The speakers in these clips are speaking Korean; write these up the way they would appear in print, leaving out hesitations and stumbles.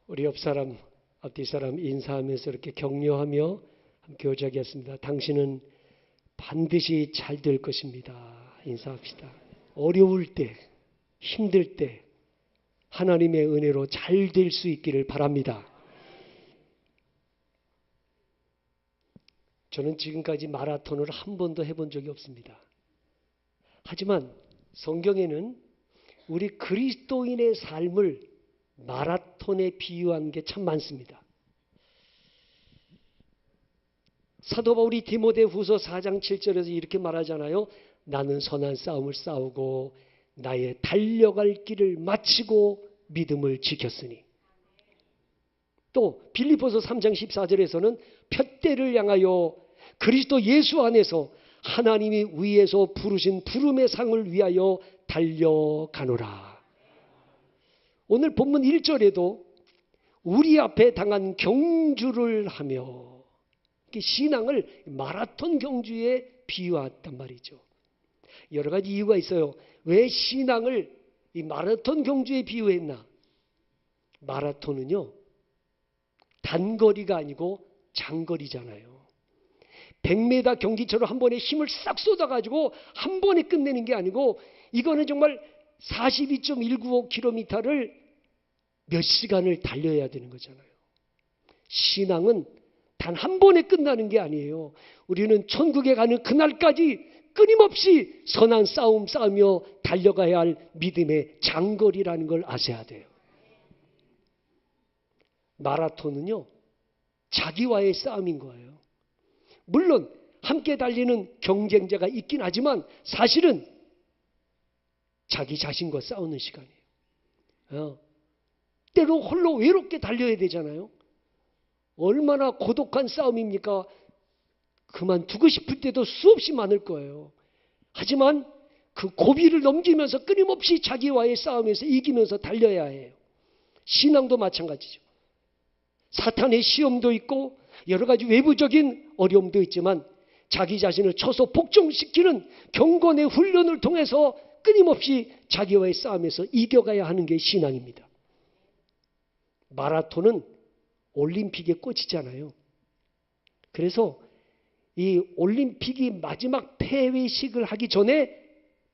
우리 옆 사람, 앞뒤 사람 인사하면서 이렇게 격려하며 함께 호자기했습니다. 당신은 반드시 잘 될 것입니다. 인사합시다. 어려울 때, 힘들 때 하나님의 은혜로 잘 될 수 있기를 바랍니다. 저는 지금까지 마라톤을 한 번도 해본 적이 없습니다. 하지만 성경에는 우리 그리스도인의 삶을 마라톤에 비유한 게 참 많습니다. 사도 바울이 디모데후서 4장 7절에서 이렇게 말하잖아요. 나는 선한 싸움을 싸우고 나의 달려갈 길을 마치고 믿음을 지켰으니. 또 빌립보서 3장 14절에서는 푯대를 향하여 그리스도 예수 안에서 하나님이 위에서 부르신 부름의 상을 위하여 달려가노라. 오늘 본문 1절에도 우리 앞에 당한 경주를 하며 신앙을 마라톤 경주에 비유했단 말이죠. 여러 가지 이유가 있어요. 왜 신앙을 이 마라톤 경주에 비유했나? 마라톤은요, 단거리가 아니고 장거리잖아요. 100m 경기처럼 한 번에 힘을 싹 쏟아가지고 한 번에 끝내는 게 아니고 이거는 정말 42.195km를 몇 시간을 달려야 되는 거잖아요. 신앙은 단 한 번에 끝나는 게 아니에요. 우리는 천국에 가는 그날까지 끊임없이 선한 싸움 싸우며 달려가야 할 믿음의 장거리라는 걸 아셔야 돼요. 마라톤은요, 자기와의 싸움인 거예요. 물론 함께 달리는 경쟁자가 있긴 하지만 사실은 자기 자신과 싸우는 시간이에요. 때로 홀로 외롭게 달려야 되잖아요. 얼마나 고독한 싸움입니까? 그만두고 싶을 때도 수없이 많을 거예요. 하지만 그 고비를 넘기면서 끊임없이 자기와의 싸움에서 이기면서 달려야 해요. 신앙도 마찬가지죠. 사탄의 시험도 있고 여러 가지 외부적인 어려움도 있지만 자기 자신을 쳐서 복종시키는 경건의 훈련을 통해서 끊임없이 자기와의 싸움에서 이겨가야 하는 게 신앙입니다. 마라톤은 올림픽의 꽃이잖아요. 그래서 이 올림픽이 마지막 폐회식을 하기 전에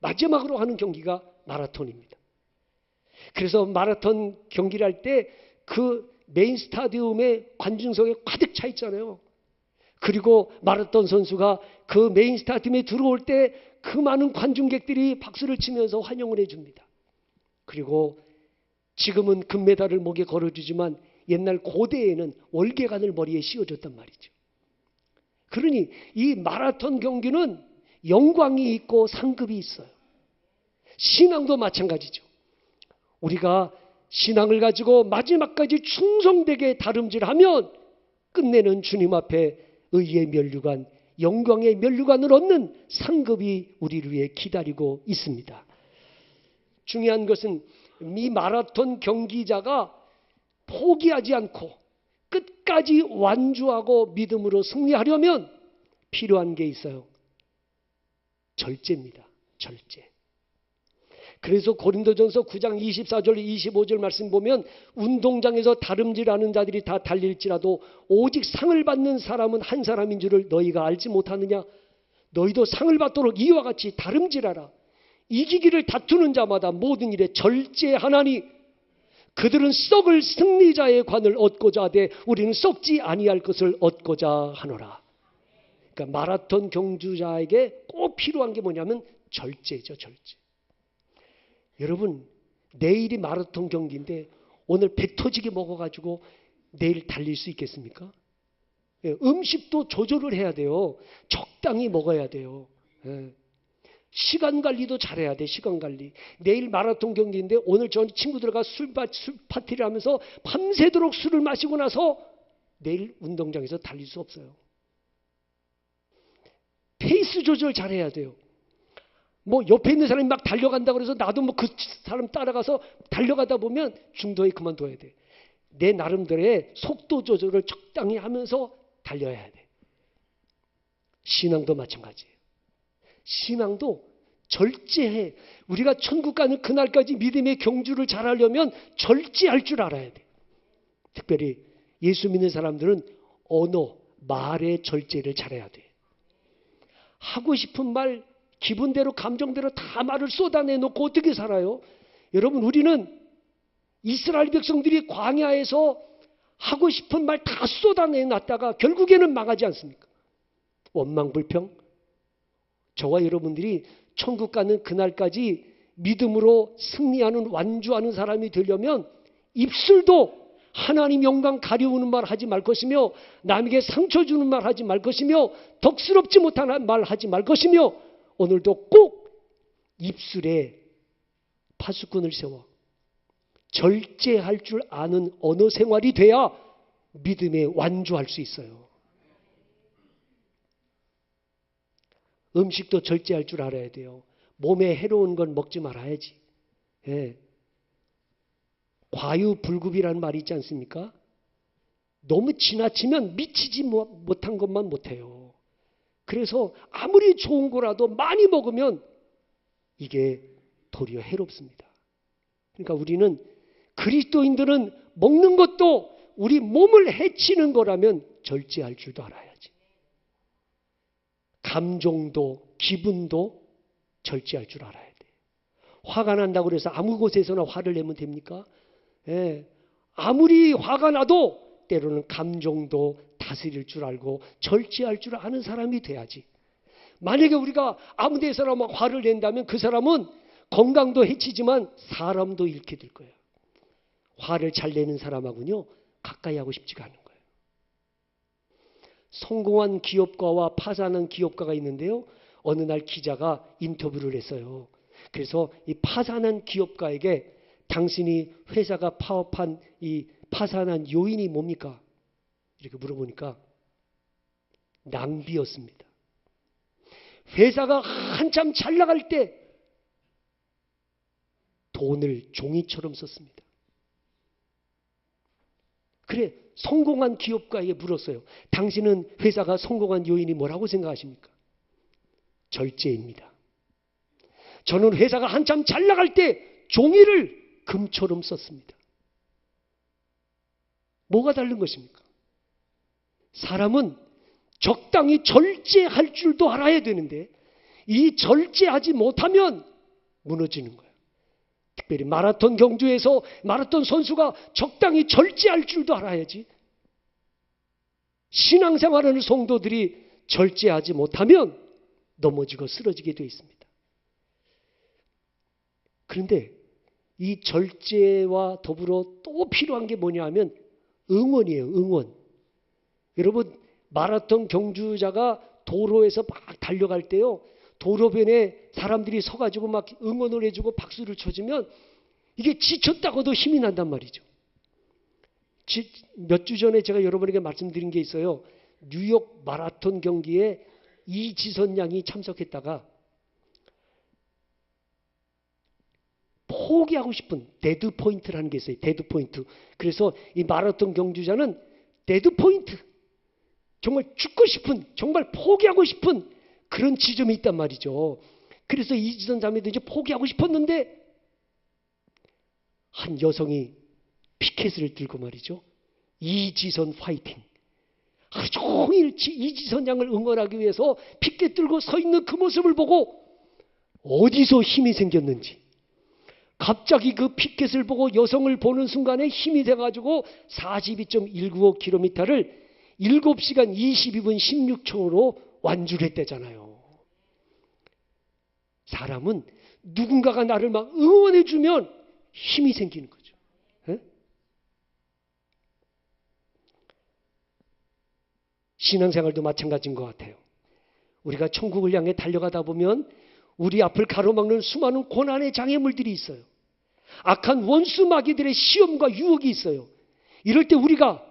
마지막으로 하는 경기가 마라톤입니다. 그래서 마라톤 경기를 할 때 그 메인 스타디움에 관중석에 가득 차 있잖아요. 그리고 마라톤 선수가 그 메인 스타디움에 들어올 때 그 많은 관중객들이 박수를 치면서 환영을 해줍니다. 그리고 지금은 금메달을 목에 걸어주지만 옛날 고대에는 월계관을 머리에 씌워줬단 말이죠. 그러니 이 마라톤 경기는 영광이 있고 상급이 있어요. 신앙도 마찬가지죠. 우리가 신앙을 가지고 마지막까지 충성되게 다름질하면 끝내는 주님 앞에 의의 면류관, 영광의 면류관을 얻는 상급이 우리를 위해 기다리고 있습니다. 중요한 것은 이 마라톤 경기자가 포기하지 않고 끝까지 완주하고 믿음으로 승리하려면 필요한 게 있어요. 절제입니다. 절제. 그래서 고린도전서 9장 24절 25절 말씀 보면 운동장에서 다름질하는 자들이 다 달릴지라도 오직 상을 받는 사람은 한 사람인 줄을 너희가 알지 못하느냐. 너희도 상을 받도록 이와 같이 다름질하라. 이기기를 다투는 자마다 모든 일에 절제하나니 그들은 썩을 승리자의 관을 얻고자 하되 우리는 썩지 아니할 것을 얻고자 하노라. 그러니까 마라톤 경주자에게 꼭 필요한 게 뭐냐면 절제죠. 절제. 여러분, 내일이 마라톤 경기인데 오늘 배 터지게 먹어가지고 내일 달릴 수 있겠습니까? 음식도 조절을 해야 돼요. 적당히 먹어야 돼요. 시간 관리도 잘해야 돼. 시간 관리. 내일 마라톤 경기인데 오늘 전 친구들과 술 파티를 하면서 밤새도록 술을 마시고 나서 내일 운동장에서 달릴 수 없어요. 페이스 조절 잘해야 돼요. 뭐 옆에 있는 사람이 막 달려간다고 해서 나도 뭐 그 사람 따라가서 달려가다 보면 중도에 그만둬야 돼. 내 나름대로의 속도 조절을 적당히 하면서 달려야 돼. 신앙도 마찬가지예요. 신앙도 절제해. 우리가 천국 가는 그날까지 믿음의 경주를 잘하려면 절제할 줄 알아야 돼. 특별히 예수 믿는 사람들은 언어, 말의 절제를 잘해야 돼. 하고 싶은 말, 기분대로 감정대로 다 말을 쏟아내놓고 어떻게 살아요? 여러분, 우리는 이스라엘 백성들이 광야에서 하고 싶은 말 다 쏟아내놨다가 결국에는 망하지 않습니까? 원망불평. 저와 여러분들이 천국 가는 그날까지 믿음으로 승리하는, 완주하는 사람이 되려면 입술도 하나님 영광 가려우는 말 하지 말 것이며, 남에게 상처 주는 말 하지 말 것이며, 덕스럽지 못한 말 하지 말 것이며, 오늘도 꼭 입술에 파수꾼을 세워 절제할 줄 아는 언어 생활이 돼야 믿음에 완주할 수 있어요. 음식도 절제할 줄 알아야 돼요. 몸에 해로운 건 먹지 말아야지. 예. 과유불급이라는 말이 있지 않습니까? 너무 지나치면 미치지 못한 것만 못해요. 그래서 아무리 좋은 거라도 많이 먹으면 이게 도리어 해롭습니다. 그러니까 우리는, 그리스도인들은 먹는 것도 우리 몸을 해치는 거라면 절제할 줄도 알아야지. 감정도 기분도 절제할 줄 알아야 돼. 화가 난다고 해서 아무 곳에서나 화를 내면 됩니까? 예. 아무리 화가 나도 때로는 감정도 다스릴 줄 알고 절제할 줄 아는 사람이 돼야지. 만약에 우리가 아무 데서나 막 화를 낸다면 그 사람은 건강도 해치지만 사람도 잃게 될 거예요. 화를 잘 내는 사람하고는요, 가까이 하고 싶지가 않은 거예요. 성공한 기업가와 파산한 기업가가 있는데요, 어느 날 기자가 인터뷰를 했어요. 그래서 이 파산한 기업가에게 당신이 회사가 파업한 이 파산한 요인이 뭡니까? 이렇게 물어보니까 낭비였습니다. 회사가 한참 잘 나갈 때 돈을 종이처럼 썼습니다. 그래, 성공한 기업가에게 물었어요. 당신은 회사가 성공한 요인이 뭐라고 생각하십니까? 절제입니다. 저는 회사가 한참 잘 나갈 때 종이를 금처럼 썼습니다. 뭐가 다른 것입니까? 사람은 적당히 절제할 줄도 알아야 되는데 이 절제하지 못하면 무너지는 거예요. 특별히 마라톤 경주에서 마라톤 선수가 적당히 절제할 줄도 알아야지. 신앙생활하는 성도들이 절제하지 못하면 넘어지고 쓰러지게 되어 있습니다. 그런데 이 절제와 더불어 또 필요한 게 뭐냐 하면 응원이에요. 응원. 여러분, 마라톤 경주자가 도로에서 막 달려갈 때요, 도로변에 사람들이 서가지고 막 응원을 해주고 박수를 쳐주면 이게 지쳤다고도 힘이 난단 말이죠. 몇 주 전에 제가 여러분에게 말씀드린 게 있어요. 뉴욕 마라톤 경기에 이지선 양이 참석했다가 포기하고 싶은 데드 포인트라는 게 있어요. 데드 포인트. 그래서 이 마라톤 경주자는 데드 포인트, 정말 죽고 싶은, 정말 포기하고 싶은 그런 지점이 있단 말이죠. 그래서 이지선 자매도 이제 포기하고 싶었는데 한 여성이 피켓을 들고 말이죠. 이지선 파이팅. 하루 종일 이지선 양을 응원하기 위해서 피켓 들고 서 있는 그 모습을 보고 어디서 힘이 생겼는지, 갑자기 그 피켓을 보고 여성을 보는 순간에 힘이 돼가지고 42.195km를 7시간 22분 16초로 완주를 했대잖아요. 사람은 누군가가 나를 막 응원해주면 힘이 생기는 거죠. 에? 신앙생활도 마찬가지인 것 같아요. 우리가 천국을 향해 달려가다 보면 우리 앞을 가로막는 수많은 고난의 장애물들이 있어요. 악한 원수 마귀들의 시험과 유혹이 있어요. 이럴 때 우리가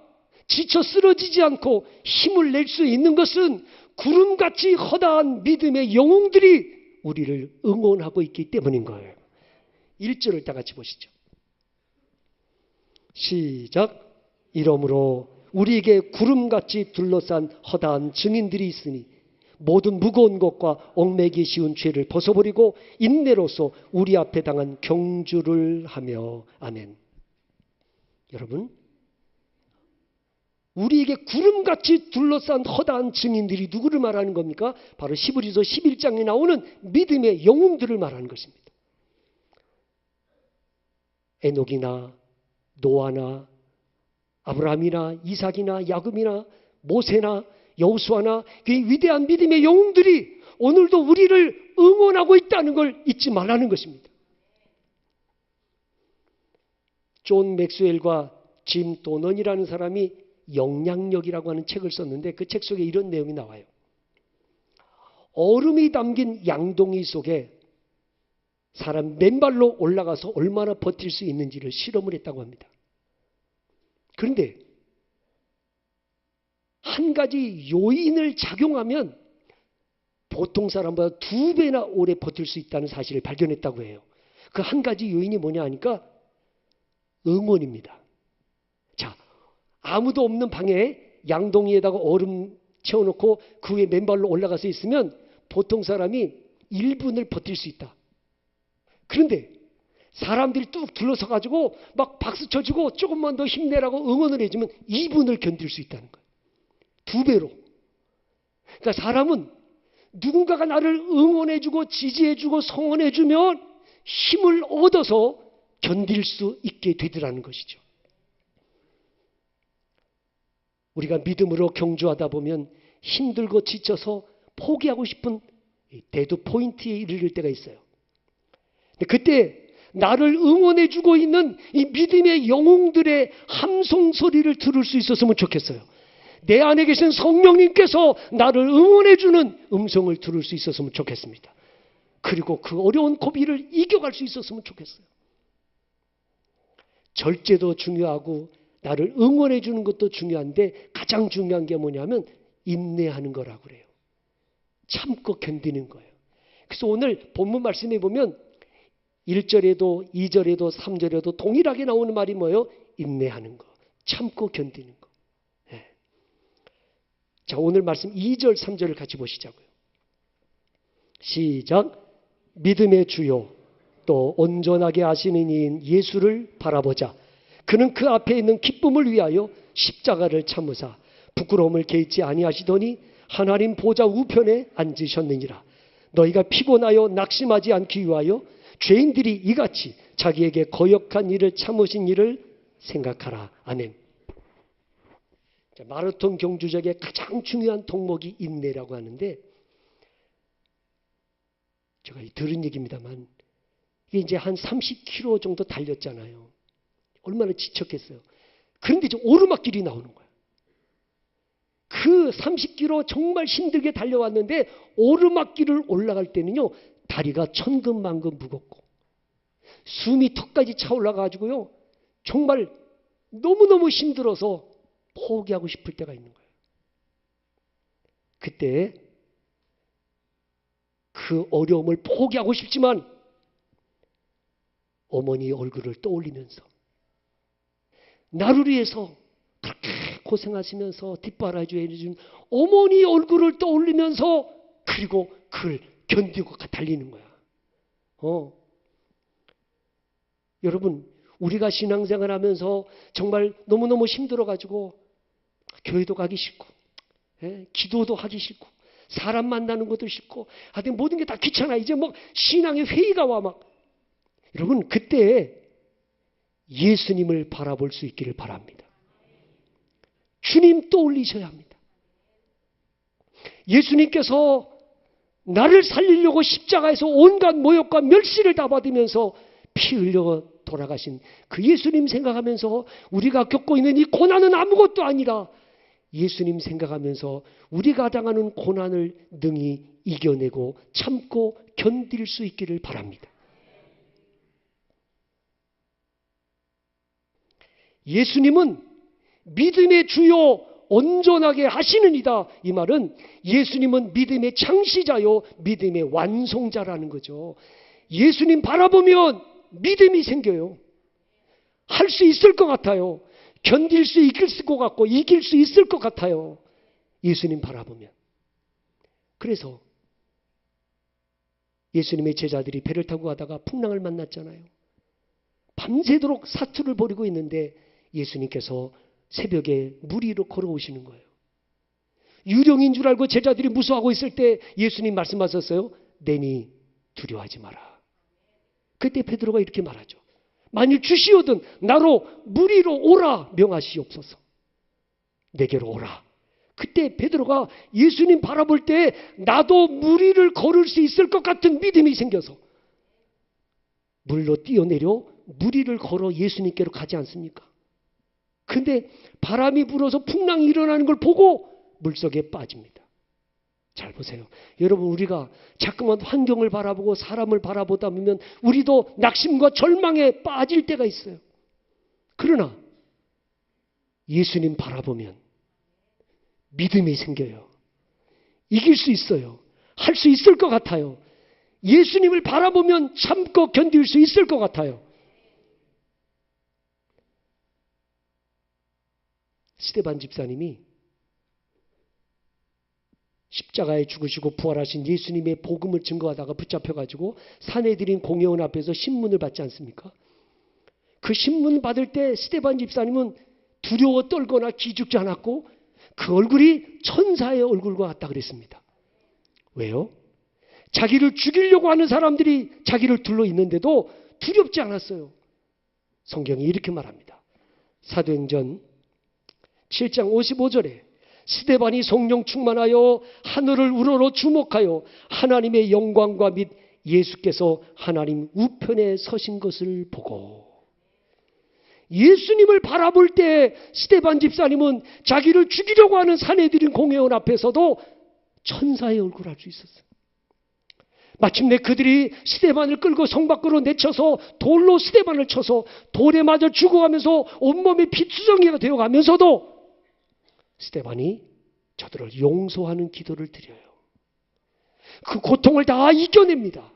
지쳐 쓰러지지 않고 힘을 낼 수 있는 것은 구름같이 허다한 믿음의 영웅들이 우리를 응원하고 있기 때문인 거예요. 1절을 다 같이 보시죠. 시작. 이러므로 우리에게 구름같이 둘러싼 허다한 증인들이 있으니 모든 무거운 것과 얽매기 쉬운 죄를 벗어버리고 인내로서 우리 앞에 당한 경주를 하며. 아멘. 여러분, 우리에게 구름같이 둘러싼 허다한 증인들이 누구를 말하는 겁니까? 바로 히브리서 11장에 나오는 믿음의 영웅들을 말하는 것입니다. 에녹이나 노아나 아브라함이나 이삭이나 야곱이나 모세나 여호수아나 그 위대한 믿음의 영웅들이 오늘도 우리를 응원하고 있다는 걸 잊지 말라는 것입니다. 존 맥스웰과 짐 도넌이라는 사람이 영향력이라고 하는 책을 썼는데 그 책 속에 이런 내용이 나와요. 얼음이 담긴 양동이 속에 사람 맨발로 올라가서 얼마나 버틸 수 있는지를 실험을 했다고 합니다. 그런데 한 가지 요인을 작용하면 보통 사람보다 2배나 오래 버틸 수 있다는 사실을 발견했다고 해요. 그 한 가지 요인이 뭐냐 하니까 응원입니다. 자, 아무도 없는 방에 양동이에다가 얼음 채워놓고 그 위에 맨발로 올라가서 있으면 보통 사람이 1분을 버틸 수 있다. 그런데 사람들이 뚝 둘러서 가지고 막 박수 쳐주고 조금만 더 힘내라고 응원을 해주면 2분을 견딜 수 있다는 거예요. 2배로. 그러니까 사람은 누군가가 나를 응원해주고 지지해주고 성원해주면 힘을 얻어서 견딜 수 있게 되더라는 것이죠. 우리가 믿음으로 경주하다 보면 힘들고 지쳐서 포기하고 싶은 데드 포인트에 이르를 때가 있어요. 그때 나를 응원해주고 있는 이 믿음의 영웅들의 함성 소리를 들을 수 있었으면 좋겠어요. 내 안에 계신 성령님께서 나를 응원해주는 음성을 들을 수 있었으면 좋겠습니다. 그리고 그 어려운 고비를 이겨갈 수 있었으면 좋겠어요. 절제도 중요하고 나를 응원해주는 것도 중요한데 가장 중요한 게 뭐냐면 인내하는 거라고 그래요. 참고 견디는 거예요. 그래서 오늘 본문 말씀에 보면 1절에도 2절에도 3절에도 동일하게 나오는 말이 뭐예요? 인내하는 거, 참고 견디는 거. 네. 자, 오늘 말씀 2절 3절을 같이 보시자고요. 시작. 믿음의 주요 또 온전하게 하시는 이인 예수를 바라보자. 그는 그 앞에 있는 기쁨을 위하여 십자가를 참으사 부끄러움을 개의치 아니하시더니 하나님 보좌 우편에 앉으셨느니라. 너희가 피곤하여 낙심하지 않기 위하여 죄인들이 이같이 자기에게 거역한 일을 참으신 일을 생각하라. 아멘. 자, 마라톤 경주적의 가장 중요한 덕목이 인내라고 하는데 제가 들은 얘기입니다만 이게 이제 한 30km 정도 달렸잖아요. 얼마나 지쳤겠어요. 그런데 이제 오르막길이 나오는 거예요. 그 30km 정말 힘들게 달려왔는데 오르막길을 올라갈 때는요. 다리가 천근만근 무겁고 숨이 턱까지 차올라가지고요. 정말 너무너무 힘들어서 포기하고 싶을 때가 있는 거예요. 그때 그 어려움을 포기하고 싶지만 어머니 얼굴을 떠올리면서 나를 위해서 그렇게 고생하시면서 뒷바라지해 준 어머니 얼굴을 떠올리면서 그리고 그걸 견디고 달리는 거야. 여러분, 우리가 신앙생활 하면서 정말 너무너무 힘들어가지고 교회도 가기 싫고 기도도 하기 싫고 사람 만나는 것도 싫고 하여튼 모든 게 다 귀찮아. 이제 뭐 신앙의 회의가 와 막. 여러분, 그때 예수님을 바라볼 수 있기를 바랍니다. 주님 떠올리셔야 합니다. 예수님께서 나를 살리려고 십자가에서 온갖 모욕과 멸시를 다 받으면서 피 흘려 돌아가신 그 예수님 생각하면서 우리가 겪고 있는 이 고난은 아무것도 아니라 예수님 생각하면서 우리가 당하는 고난을 능히 이겨내고 참고 견딜 수 있기를 바랍니다. 예수님은 믿음의 주요 온전하게 하시는이다. 이 말은 예수님은 믿음의 창시자요 믿음의 완성자라는 거죠. 예수님 바라보면 믿음이 생겨요. 할 수 있을 것 같아요. 견딜 수 있을 것 같고 이길 수 있을 것 같아요. 예수님 바라보면. 그래서 예수님의 제자들이 배를 타고 가다가 풍랑을 만났잖아요. 밤새도록 사투를 벌이고 있는데 예수님께서 새벽에 물 위로 걸어오시는 거예요. 유령인 줄 알고 제자들이 무서워하고 있을 때 예수님 말씀하셨어요. 내니 두려워하지 마라. 그때 베드로가 이렇게 말하죠. 만일 주시오든 나로 물 위로 오라 명하시옵소서. 내게로 오라. 그때 베드로가 예수님 바라볼 때 나도 물 위를 걸을 수 있을 것 같은 믿음이 생겨서 물로 뛰어내려 물 위를 걸어 예수님께로 가지 않습니까? 근데 바람이 불어서 풍랑이 일어나는 걸 보고 물속에 빠집니다. 잘 보세요. 여러분, 우리가 자꾸만 환경을 바라보고 사람을 바라보다 보면 우리도 낙심과 절망에 빠질 때가 있어요. 그러나 예수님 바라보면 믿음이 생겨요. 이길 수 있어요. 할 수 있을 것 같아요. 예수님을 바라보면 참고 견딜 수 있을 것 같아요. 스데반 집사님이 십자가에 죽으시고 부활하신 예수님의 복음을 증거하다가 붙잡혀가지고 사내들인 공회원 앞에서 신문을 받지 않습니까? 그 신문 받을 때 스데반 집사님은 두려워 떨거나 기죽지 않았고 그 얼굴이 천사의 얼굴과 같다 그랬습니다. 왜요? 자기를 죽이려고 하는 사람들이 자기를 둘러 있는데도 두렵지 않았어요. 성경이 이렇게 말합니다. 사도행전 7장 55절에 스데반이 성령 충만하여 하늘을 우러러 주목하여 하나님의 영광과 및 예수께서 하나님 우편에 서신 것을 보고, 예수님을 바라볼 때 스데반 집사님은 자기를 죽이려고 하는 사내들인 공회원 앞에서도 천사의 얼굴을 알 수 있었어요. 마침내 그들이 스데반을 끌고 성 밖으로 내쳐서 돌로 스데반을 쳐서 돌에 맞아 죽어가면서 온몸이 피투성이가 되어가면서도 스데반이 저들을 용서하는 기도를 드려요. 그 고통을 다 이겨냅니다.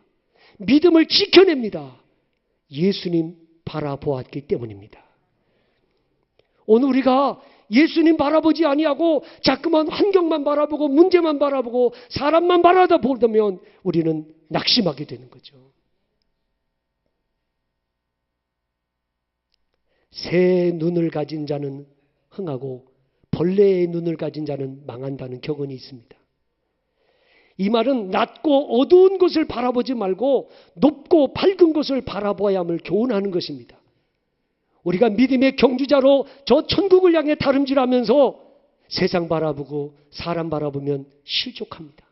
믿음을 지켜냅니다. 예수님 바라보았기 때문입니다. 오늘 우리가 예수님 바라보지 아니하고 자꾸만 환경만 바라보고 문제만 바라보고 사람만 바라다 보면 우리는 낙심하게 되는 거죠. 새 눈을 가진 자는 흥하고 벌레의 눈을 가진 자는 망한다는 격언이 있습니다. 이 말은 낮고 어두운 것을 바라보지 말고 높고 밝은 것을 바라봐야 함을 교훈하는 것입니다. 우리가 믿음의 경주자로 저 천국을 향해 다름질하면서 세상 바라보고 사람 바라보면 실족합니다.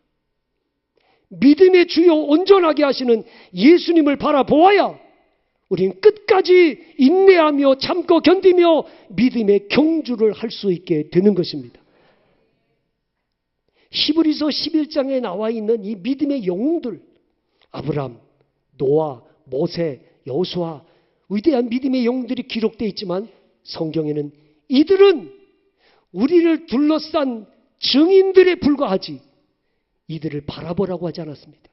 믿음의 주요 온전하게 하시는 예수님을 바라보아야 우리는 끝까지 인내하며 참고 견디며 믿음의 경주를 할 수 있게 되는 것입니다. 히브리서 11장에 나와 있는 이 믿음의 영웅들, 아브람, 노아, 모세, 여호수아, 위대한 믿음의 영웅들이 기록되어 있지만 성경에는 이들은 우리를 둘러싼 증인들에 불과하지 이들을 바라보라고 하지 않았습니다.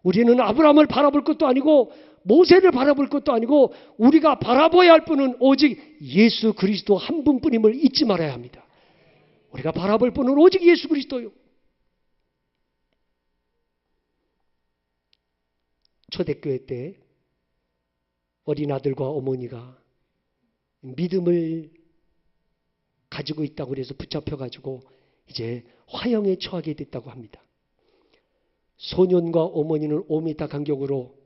우리는 아브라함을 바라볼 것도 아니고 모세를 바라볼 것도 아니고 우리가 바라봐야 할 분은 오직 예수 그리스도 한 분뿐임을 잊지 말아야 합니다. 우리가 바라볼 분은 오직 예수 그리스도요. 초대교회 때 어린 아들과 어머니가 믿음을 가지고 있다고 해서 붙잡혀가지고 이제 화형에 처하게 됐다고 합니다. 소년과 어머니는 5m 간격으로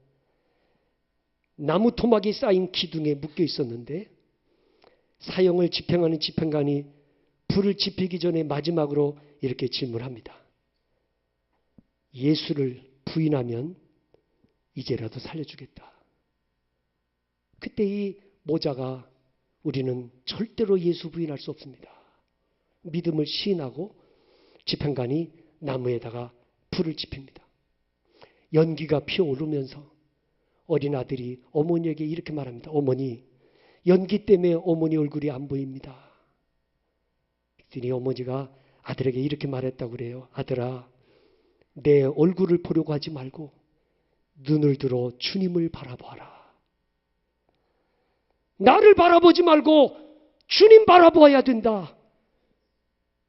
나무 토막이 쌓인 기둥에 묶여 있었는데 사형을 집행하는 집행관이 불을 지피기 전에 마지막으로 이렇게 질문합니다. 예수를 부인하면 이제라도 살려주겠다. 그때 이 모자가 우리는 절대로 예수 부인할 수 없습니다. 믿음을 시인하고 집행관이 나무에다가 불을 지핍니다. 연기가 피어오르면서 어린 아들이 어머니에게 이렇게 말합니다. 어머니, 연기 때문에 어머니 얼굴이 안 보입니다. 그랬더니 어머니가 아들에게 이렇게 말했다고 그래요. 아들아, 내 얼굴을 보려고 하지 말고 눈을 들어 주님을 바라봐라. 나를 바라보지 말고 주님 바라보아야 된다.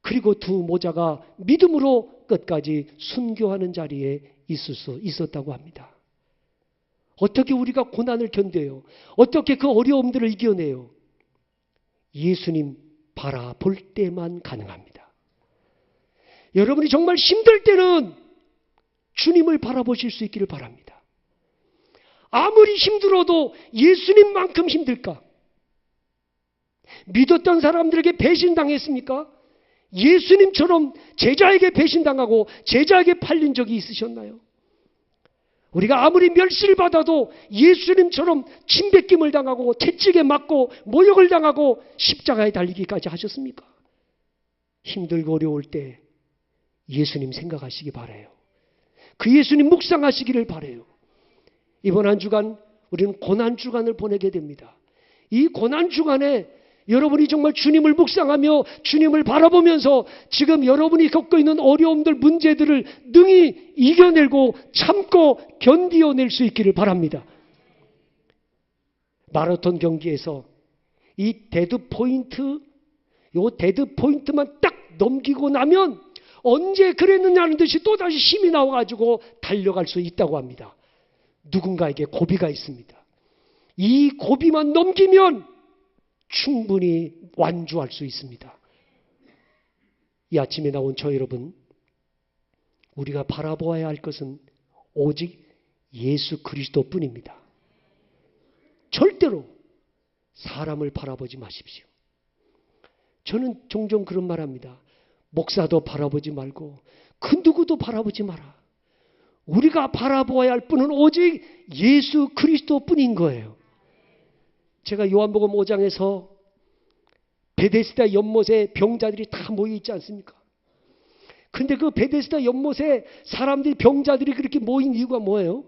그리고 두 모자가 믿음으로 끝까지 순교하는 자리에 있을 수 있었다고 합니다. 어떻게 우리가 고난을 견뎌요? 어떻게 그 어려움들을 이겨내요? 예수님 바라볼 때만 가능합니다. 여러분이 정말 힘들 때는 주님을 바라보실 수 있기를 바랍니다. 아무리 힘들어도 예수님만큼 힘들까? 믿었던 사람들에게 배신당했습니까? 예수님처럼 제자에게 배신당하고 제자에게 팔린 적이 있으셨나요? 우리가 아무리 멸시를 받아도 예수님처럼 침뱉김을 당하고 채찍에 맞고 모욕을 당하고 십자가에 달리기까지 하셨습니까? 힘들고 어려울 때 예수님 생각하시기 바라요. 그 예수님 묵상하시기를 바라요. 이번 한 주간 우리는 고난주간을 보내게 됩니다. 이 고난주간에 여러분이 정말 주님을 묵상하며 주님을 바라보면서 지금 여러분이 겪고 있는 어려움들, 문제들을 능히 이겨내고 참고 견디어낼 수 있기를 바랍니다. 마라톤 경기에서 이 데드 포인트만 딱 넘기고 나면 언제 그랬느냐는 듯이 또다시 힘이 나와가지고 달려갈 수 있다고 합니다. 누군가에게 고비가 있습니다. 이 고비만 넘기면 충분히 완주할 수 있습니다. 이 아침에 나온 저 여러분, 우리가 바라보아야 할 것은 오직 예수 그리스도뿐입니다. 절대로 사람을 바라보지 마십시오. 저는 종종 그런 말 합니다. 목사도 바라보지 말고 그 누구도 바라보지 마라. 우리가 바라보아야 할 분은 오직 예수 그리스도뿐인 거예요. 제가 요한복음 5장에서 베데스다 연못에 병자들이 다 모여 있지 않습니까? 근데 그 베데스다 연못에 사람들이, 병자들이 그렇게 모인 이유가 뭐예요?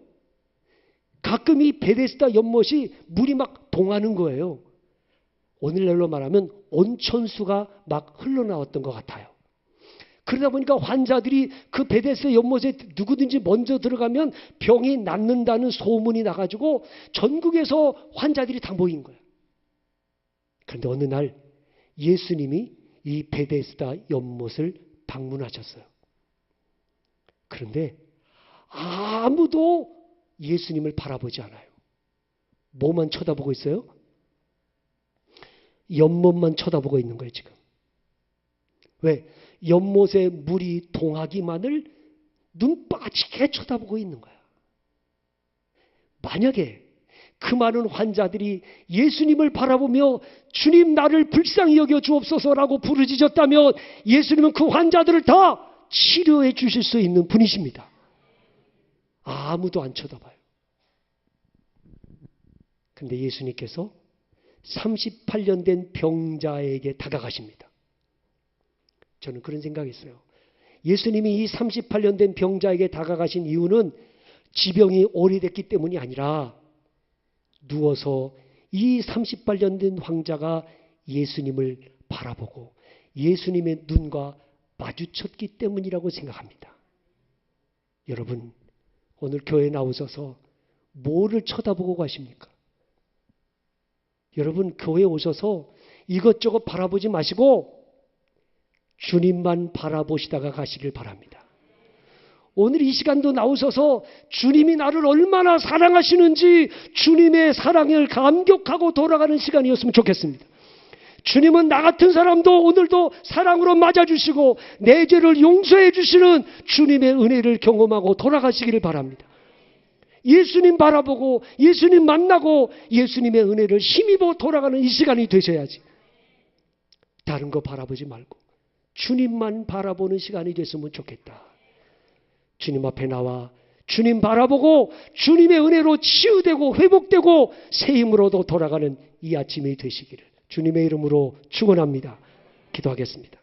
가끔 이 베데스다 연못이 물이 막 동하는 거예요. 오늘날로 말하면 온천수가 막 흘러나왔던 것 같아요. 그러다 보니까 환자들이 그 베데스다 연못에 누구든지 먼저 들어가면 병이 낫는다는 소문이 나가지고 전국에서 환자들이 다 모인 거예요. 그런데 어느 날 예수님이 이 베데스다 연못을 방문하셨어요. 그런데 아무도 예수님을 바라보지 않아요. 뭐만 쳐다보고 있어요? 연못만 쳐다보고 있는 거예요, 지금. 왜? 연못에 물이 동하기만을 눈 빠지게 쳐다보고 있는 거야. 만약에 그 많은 환자들이 예수님을 바라보며 주님 나를 불쌍히 여겨 주옵소서라고 부르짖었다면 예수님은 그 환자들을 다 치료해 주실 수 있는 분이십니다. 아무도 안 쳐다봐요. 근데 예수님께서 38년 된 병자에게 다가가십니다. 저는 그런 생각이 있어요. 예수님이 이 38년 된 병자에게 다가가신 이유는 지병이 오래됐기 때문이 아니라 누워서 이 38년 된 환자가 예수님을 바라보고 예수님의 눈과 마주쳤기 때문이라고 생각합니다. 여러분, 오늘 교회에 나오셔서 뭐를 쳐다보고 가십니까? 여러분, 교회에 오셔서 이것저것 바라보지 마시고 주님만 바라보시다가 가시길 바랍니다. 오늘 이 시간도 나오셔서 주님이 나를 얼마나 사랑하시는지 주님의 사랑을 감격하고 돌아가는 시간이었으면 좋겠습니다. 주님은 나 같은 사람도 오늘도 사랑으로 맞아주시고 내 죄를 용서해 주시는 주님의 은혜를 경험하고 돌아가시기를 바랍니다. 예수님 바라보고 예수님 만나고 예수님의 은혜를 힘입어 돌아가는 이 시간이 되셔야지. 다른 거 바라보지 말고 주님만 바라보는 시간이 됐으면 좋겠다. 주님 앞에 나와 주님 바라보고 주님의 은혜로 치유되고 회복되고 새 힘으로도 돌아가는 이 아침이 되시기를 주님의 이름으로 축원합니다. 기도하겠습니다.